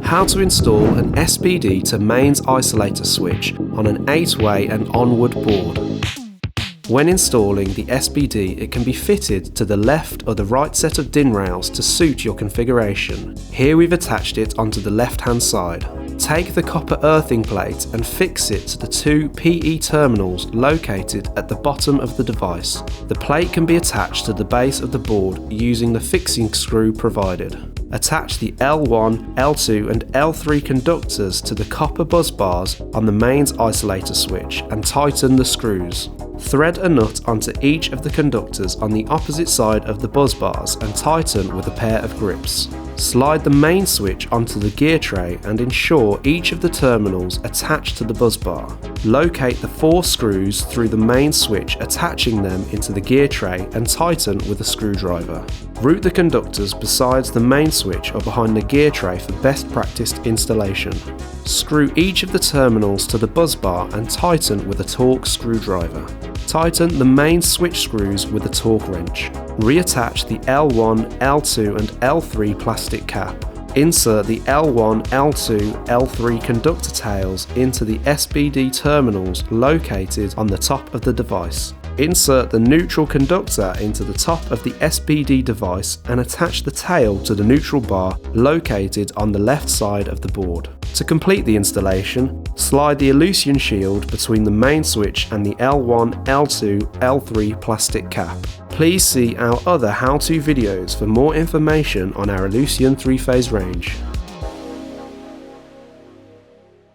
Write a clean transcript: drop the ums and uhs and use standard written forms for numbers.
How to install an SPD to mains isolator switch on an 8-way and Onward board. When installing the SPD, it can be fitted to the left or the right set of DIN rails to suit your configuration. Here we've attached it onto the left hand side. Take the copper earthing plate and fix it to the two PE terminals located at the bottom of the device. The plate can be attached to the base of the board using the fixing screw provided. Attach the L1, L2 and L3 conductors to the copper buzz bars on the mains isolator switch and tighten the screws. Thread a nut onto each of the conductors on the opposite side of the buzz bars and tighten with a pair of grips. Slide the main switch onto the gear tray and ensure each of the terminals attached to the buzz bar. Locate the 4 screws through the main switch, attaching them into the gear tray and tighten with a screwdriver. Route the conductors besides the main switch or behind the gear tray for best practice installation. Screw each of the terminals to the buzz bar and tighten with a torque screwdriver. Tighten the main switch screws with a torque wrench. Reattach the L1, L2 and L3 plastic cap. Insert the L1, L2, L3 conductor tails into the SPD terminals located on the top of the device. Insert the neutral conductor into the top of the SPD device and attach the tail to the neutral bar located on the left side of the board. To complete the installation, slide the Illusion shield between the main switch and the L1, L2, L3 plastic cap. Please see our other how-to videos for more information on our Illusion 3-phase range.